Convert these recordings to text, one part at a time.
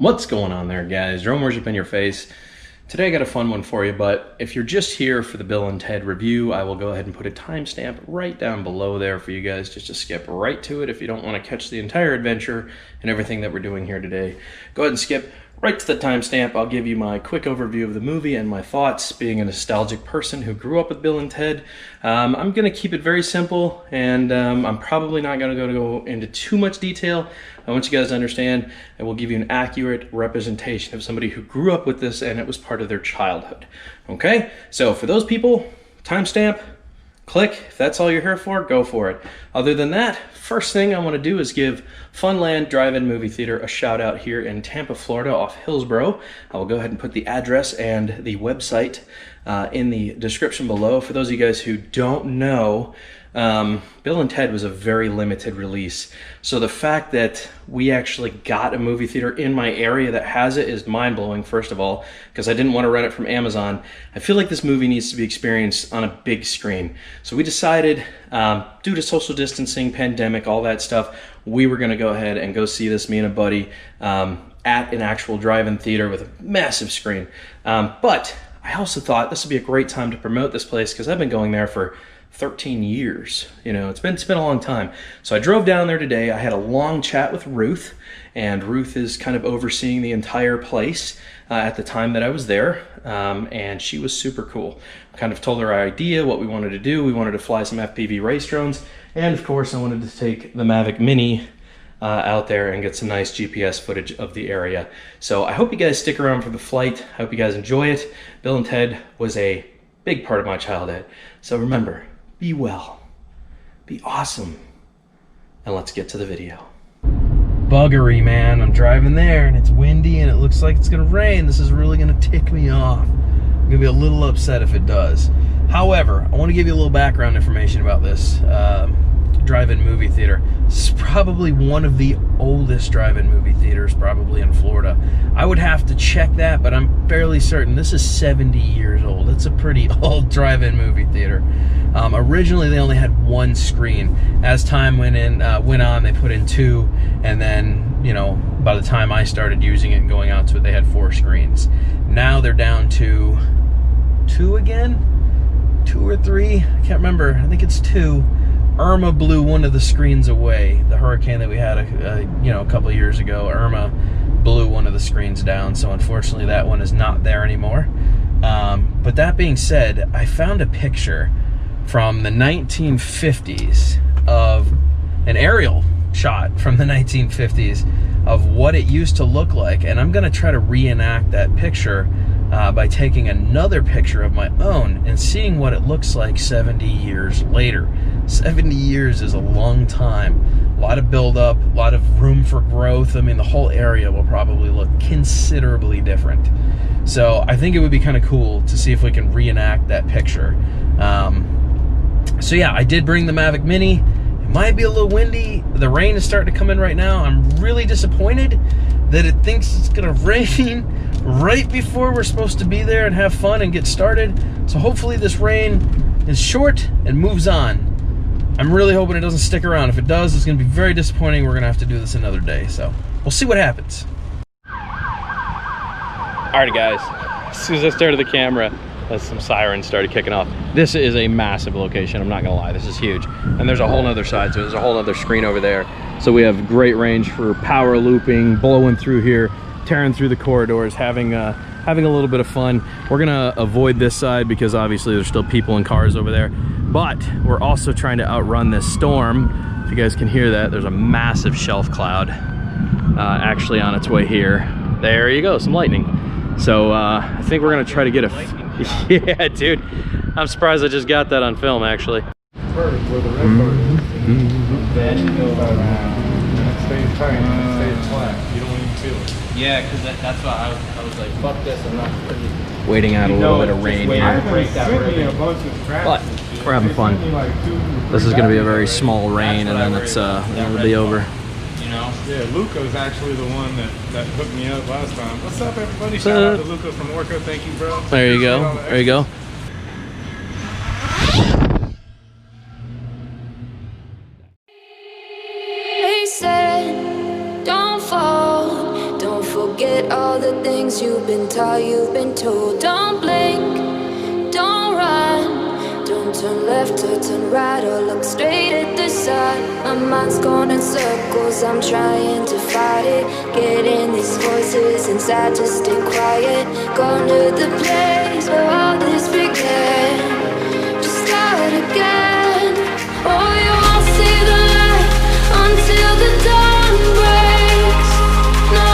What's going on there, guys? Drone Worship in your face. Today I got a fun one for you, but if you're just here for the Bill and Ted review, I will go ahead and put a timestamp right down below there for you guys just to skip right to it if you don't want to catch the entire adventure and everything that we're doing here today. Go ahead and skip right to the timestamp. I'll give you my quick overview of the movie and my thoughts, being a nostalgic person who grew up with Bill and Ted. I'm going to keep it very simple, and I'm probably not going to go into too much detail. I want you guys to understand, and we'll give you an accurate representation of somebody who grew up with this and it was part of their childhood. Okay? So for those people, timestamp, click. If that's all you're here for, go for it. Other than that, first thing I want to do is give Funland Drive-In Movie Theater a shout out here in Tampa, Florida, off Hillsborough. I will go ahead and put the address and the website in the description below. For those of you guys who don't know, Bill and Ted was a very limited release. So the fact that we actually got a movie theater in my area that has it is mind-blowing, first of all, because I didn't want to rent it from Amazon. I feel like this movie needs to be experienced on a big screen. So we decided, due to social distancing, pandemic, all that stuff, we were going to go ahead and go see this, me and a buddy, at an actual drive-in theater with a massive screen. But I also thought this would be a great time to promote this place because I've been going there for 13 years. You know, it's been a long time. So I drove down there today. I had a long chat with Ruth, and Ruth is kind of overseeing the entire place at the time that I was there, and she was super cool. I kind of told her our idea, what we wanted to do. We wanted to fly some FPV race drones, and of course I wanted to take the Mavic Mini out there and get some nice GPS footage of the area. So I hope you guys stick around for the flight. I hope you guys enjoy it. Bill and Ted was a big part of my childhood. So remember, be well, be awesome, and let's get to the video. Buggery, man. I'm driving there and it's windy and it looks like it's gonna rain. This is really gonna tick me off. I'm gonna be a little upset if it does. However, I want to give you a little background information about this drive-in movie theater. This is probably one of the oldest drive-in movie theaters probably in Florida. I would have to check that, but I'm fairly certain this is 70 years old. It's a pretty old drive-in movie theater. Originally they only had one screen. As time went on, they put in two, and then, you know, by the time I started using it and going out to it, they had 4 screens. Now they're down to 2 again? 2 or 3? I can't remember. I think it's 2. Irma blew one of the screens away. The hurricane that we had a couple of years ago, Irma blew one of the screens down, so unfortunately that one is not there anymore. But that being said, I found a picture from the 1950s of an aerial shot from the 1950s of what it used to look like, and I'm going to try to reenact that picture by taking another picture of my own and seeing what it looks like 70 years later. 70 years is a long time. A lot of buildup, a lot of room for growth. I mean, the whole area will probably look considerably different. So I think it would be kind of cool to see if we can reenact that picture. So yeah, I did bring the Mavic Mini. It might be a little windy. The rain is starting to come in right now. I'm really disappointed that it thinks it's gonna rain right before we're supposed to be there and have fun and get started. So hopefully this rain is short and moves on. I'm really hoping it doesn't stick around. If it does, it's gonna be very disappointing. We're gonna have to do this another day. So we'll see what happens. All right, guys, as soon as I started the camera, some sirens started kicking off. This is a massive location, I'm not gonna lie, this is huge. And there's a whole nother side, so there's a whole other screen over there. So we have great range for power looping, blowing through here, tearing through the corridors, having a little bit of fun. We're gonna avoid this side because obviously there's still people and cars over there. But we're also trying to outrun this storm. If you guys can hear that, there's a massive shelf cloud actually on its way here. There you go, some lightning. So I think we're gonna try to get a... Yeah, dude. I'm surprised I just got that on film, actually. Where the red bird is. Then go around. It stays tight, it stays flat. You don't even feel it. Yeah, because that's why I was like, fuck this, I'm not waiting out a little bit of rain here. But we're having fun. This is going to be a very small rain, and then it'll be over. Yeah, Luca's actually the one that hooked me up last time. What's up, everybody? Shout out to Luca from Orca. Thank you, bro. There you go. There you go. They said, don't fall, don't forget forget all the things you've been taught, you've been told. Don't blink, don't run, don't turn left or turn right or look straight at the sun. My mind's going in circles, I'm trying to fight it. Getting these voices inside to stay quiet. Gone to the place where all this began. Just start again. Oh, you won't see the light until the dawn breaks. No,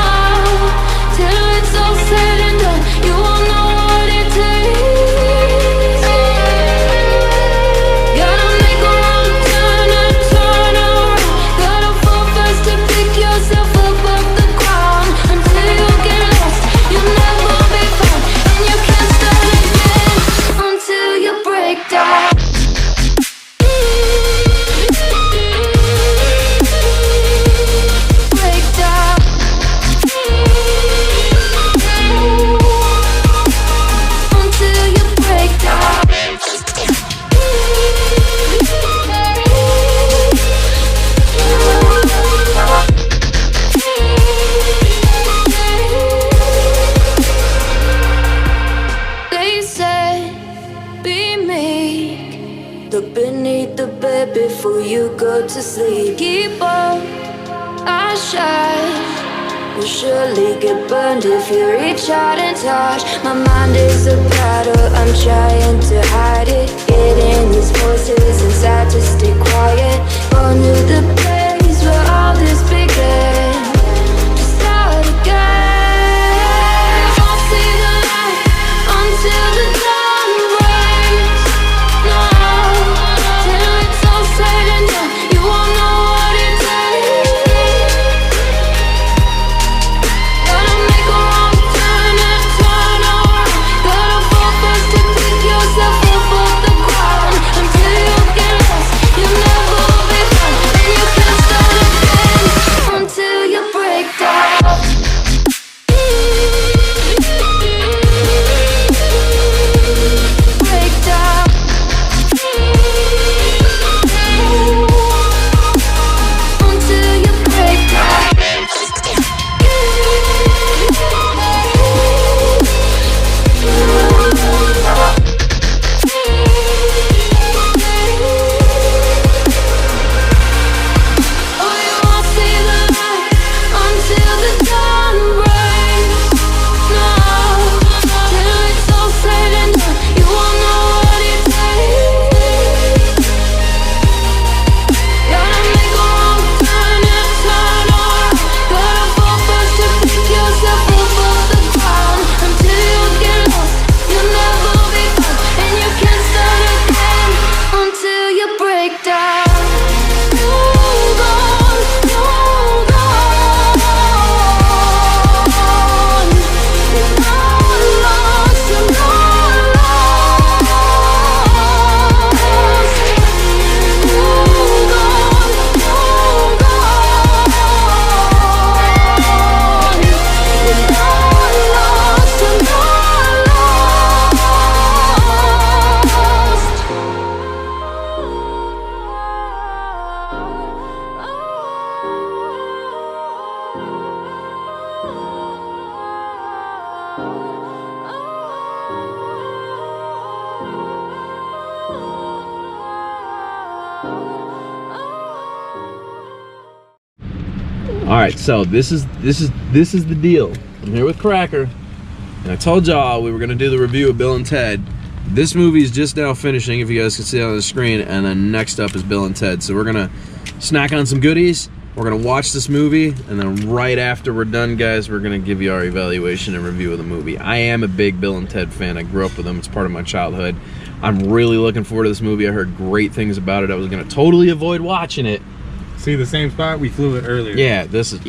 till it's all said and done, you won't know what it takes. Gotta make a wrong turn and turn around. Gotta fall fast to pick yourself up off the ground. Until you get lost, you'll never be found. And you can't start again until you break down. Look beneath the bed before you go to sleep. Keep on, I shine. Will surely get burned if you reach out and touch. My mind is a battle, I'm trying to hide it. Getting these voices inside to stay quiet. On to the place where all this began. Just start again. You won't see the light until the dawn breaks. No, till it's all said and done, you won't know what it takes. Gotta make a wrong turn and turn around. Gotta fall fast to pick yourself up off the ground. Until you get lost, you'll never be found. And you can't start again until you break down. Break down. Until you break down. Oh, you won't see the light until the dawn breaks. No, till it's all said and done, you won't know what it takes. Gotta make a wrong turn and turn around. Gotta fall fast to pick yourself up off the ground. Until you get lost, you'll never be found. And you can't start again until you break down. Hold on, hold on. You're not lost, you're not lost. Hold on, hold on. You're not lost, you're not All right, so this is the deal. I'm here with Cracker, and I told y'all we were gonna do the review of Bill and Ted. This movie is just now finishing, if you guys can see it on the screen, and then next up is Bill and Ted. So we're gonna snack on some goodies. We're gonna watch this movie, and then right after we're done, guys, we're gonna give you our evaluation and review of the movie. I am a big Bill and Ted fan. I grew up with them. It's part of my childhood. I'm really looking forward to this movie. I heard great things about it. I was gonna totally avoid watching it. See the same spot? We flew it earlier. Yeah, this is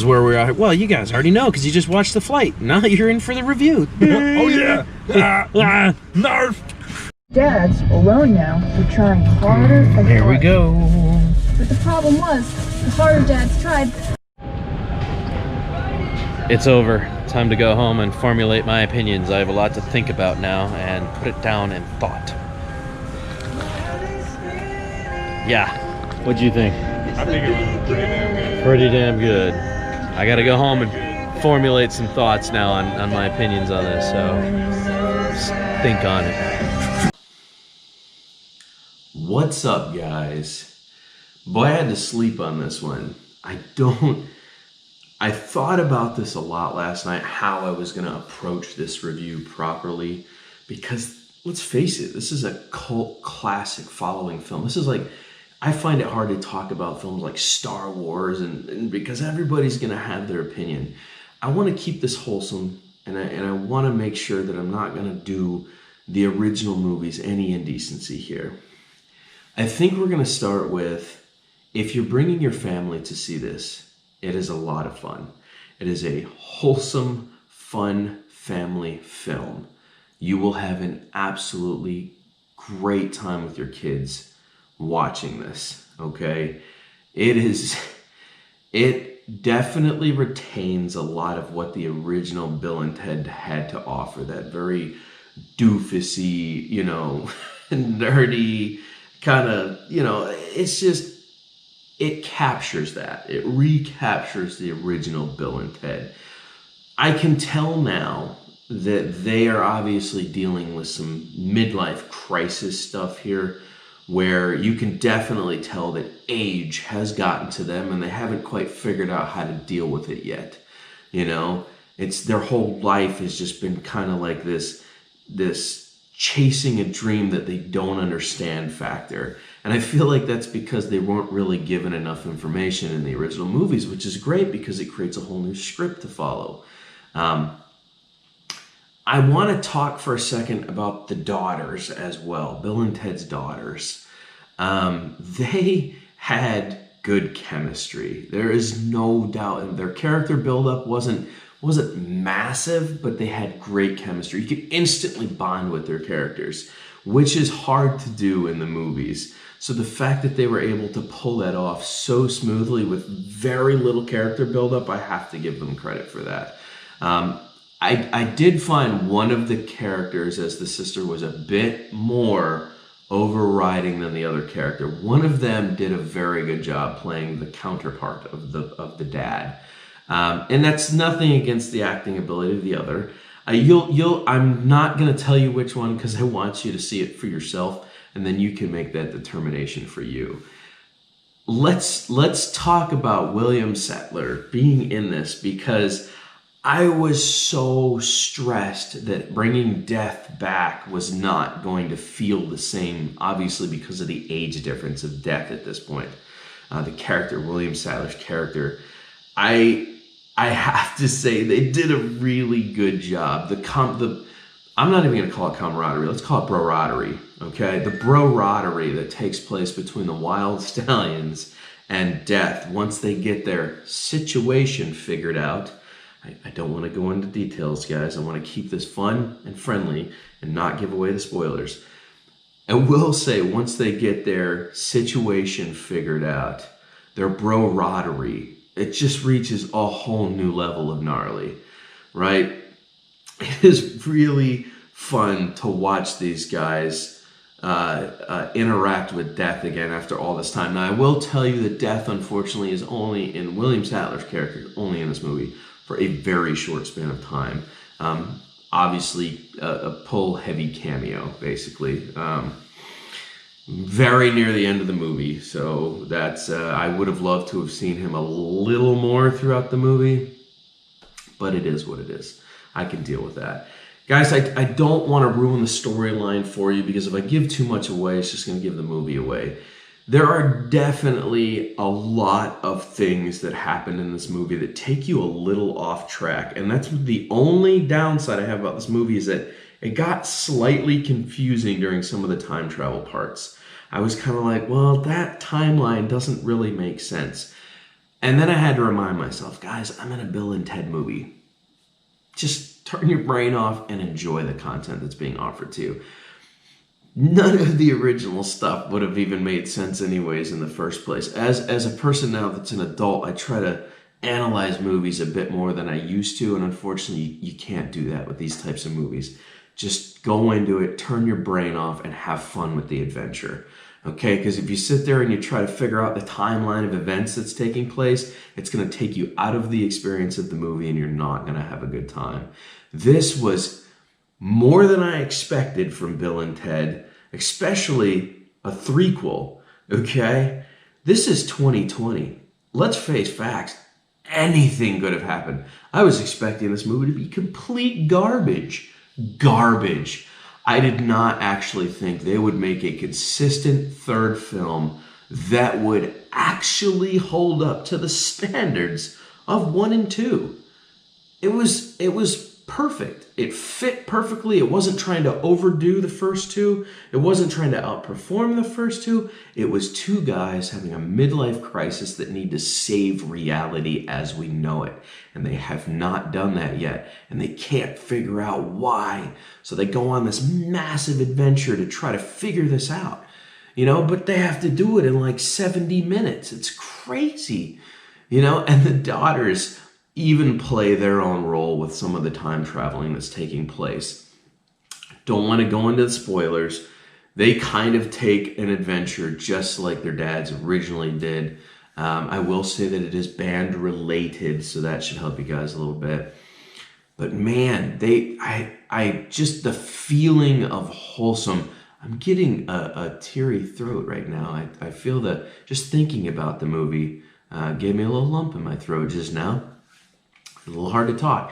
where we're at. Well, you guys already know because you just watched the flight. Now you're in for the review. Oh yeah. Narf. Dads, alone now, were trying harder and harder. Here we go. But the problem was, the harder Dads tried, It's over. Time to go home and formulate my opinions. I have a lot to think about now and put it down in thought. Yeah. What'd you think? I think it was pretty damn good. Pretty damn good. I gotta go home and formulate some thoughts now on my opinions on this, so just think on it. What's up, guys? Boy, I had to sleep on this one. I thought about this a lot last night, how I was going to approach this review properly, because let's face it, this is a cult classic following film. This is like, I find it hard to talk about films like Star Wars and because everybody's going to have their opinion. I want to keep this wholesome, and I want to make sure that I'm not going to do the original movies any indecency here. I think we're going to start with, if you're bringing your family to see this, it is a lot of fun. It is a wholesome, fun family film. You will have an absolutely great time with your kids watching this, okay? It definitely retains a lot of what the original Bill and Ted had to offer. That very doofusy, you know, nerdy kind of, you know, it's just, it captures that. It recaptures the original Bill and Ted. I can tell now that they are obviously dealing with some midlife crisis stuff here, where you can definitely tell that age has gotten to them and they haven't quite figured out how to deal with it yet. You know, it's their whole life has just been kind of like this chasing a dream that they don't understand factor. And I feel like that's because they weren't really given enough information in the original movies, which is great because it creates a whole new script to follow. I want to talk for a second about the daughters as well, Bill and Ted's daughters. They had good chemistry. There is no doubt, and their character buildup wasn't massive, but they had great chemistry. You could instantly bond with their characters, which is hard to do in the movies. So the fact that they were able to pull that off so smoothly with very little character buildup, I have to give them credit for that. I did find one of the characters as the sister was a bit more overriding than the other character. One of them did a very good job playing the counterpart of the dad. And that's nothing against the acting ability of the other. I'm not going to tell you which one because I want you to see it for yourself, and then you can make that determination for you. Let's talk about William Sadler being in this, because I was so stressed that bringing Death back was not going to feel the same, obviously because of the age difference of Death at this point. The character, William Sadler's character, I have to say they did a really good job. I'm not even going to call it camaraderie. Let's call it broraderie, okay? The broraderie that takes place between the Wild Stallions and Death once they get their situation figured out. I don't want to go into details, guys. I want to keep this fun and friendly and not give away the spoilers. I will say, once they get their situation figured out, their broraderie, it just reaches a whole new level of gnarly, right? It is really fun to watch these guys interact with Death again after all this time. Now, I will tell you that Death, unfortunately, is only in William Sadler's character, only in this movie, for a very short span of time. Obviously, a pull-heavy cameo, basically. Very near the end of the movie, so that's I would have loved to have seen him a little more throughout the movie, but it is what it is. I can deal with that. Guys, I don't want to ruin the storyline for you, because if I give too much away, it's just going to give the movie away. There are definitely a lot of things that happen in this movie that take you a little off track, and that's the only downside I have about this movie, is that it got slightly confusing during some of the time travel parts. I was kind of like, well, that timeline doesn't really make sense. And then I had to remind myself, guys, I'm in a Bill and Ted movie. Just turn your brain off and enjoy the content that's being offered to you. None of the original stuff would have even made sense anyways in the first place. As a person now that's an adult, I try to analyze movies a bit more than I used to, and unfortunately you can't do that with these types of movies. Just go into it, turn your brain off, and have fun with the adventure. Okay, because if you sit there and you try to figure out the timeline of events that's taking place, it's going to take you out of the experience of the movie and you're not going to have a good time. This was more than I expected from Bill and Ted, especially a threequel, okay? This is 2020. Let's face facts. Anything could have happened. I was expecting this movie to be complete garbage. Garbage. I did not actually think they would make a consistent third film that would actually hold up to the standards of 1 and 2. It was perfect. It fit perfectly. It wasn't trying to overdo the first two. It wasn't trying to outperform the first two. It was two guys having a midlife crisis that need to save reality as we know it. And they have not done that yet. And they can't figure out why. So they go on this massive adventure to try to figure this out. You know, but they have to do it in like 70 minutes. It's crazy. You know, and the daughters even play their own role with some of the time traveling that's taking place. Don't want to go into the spoilers. They kind of take an adventure just like their dads originally did. I will say that it is band related, so that should help you guys a little bit. But man, I just the feeling of wholesome. I'm getting a teary throat right now. I feel that just thinking about the movie gave me a little lump in my throat just now. A little hard to talk.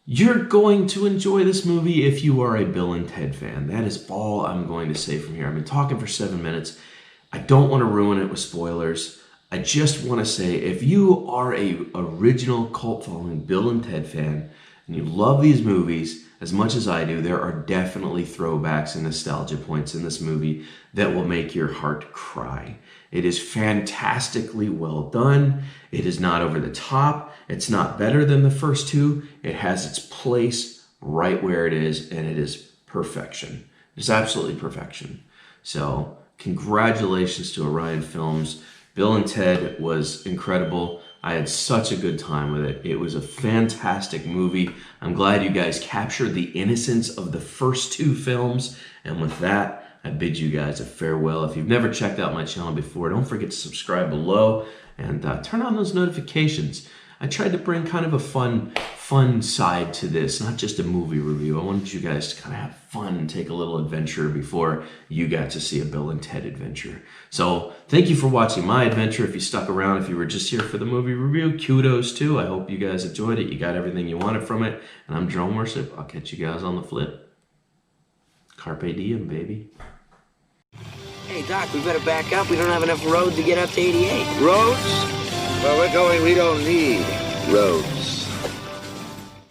You're going to enjoy this movie if you are a Bill and Ted fan. That is all I'm going to say from here. I've been talking for 7 minutes. I don't want to ruin it with spoilers. I just want to say if you are a original cult following Bill and Ted fan and you love these movies as much as I do, there are definitely throwbacks and nostalgia points in this movie that will make your heart cry. It is fantastically well done. It is not over the top. It's not better than the first two. It has its place right where it is, and it is perfection. It's absolutely perfection. So congratulations to Orion Films. Bill and Ted was incredible. I had such a good time with it. It was a fantastic movie. I'm glad you guys captured the innocence of the first two films. And with that, I bid you guys a farewell. If you've never checked out my channel before, don't forget to subscribe below and turn on those notifications. I tried to bring kind of a fun side to this, not just a movie review. I wanted you guys to kind of have fun and take a little adventure before you got to see a Bill and Ted adventure. So thank you for watching my adventure. If you stuck around, if you were just here for the movie review, kudos too. I hope you guys enjoyed it. You got everything you wanted from it. And I'm Drone Worship. I'll catch you guys on the flip. Carpe diem, baby. Hey, Doc, we better back up. We don't have enough road to get up to 88. Roads? Where we're going, we don't need roads.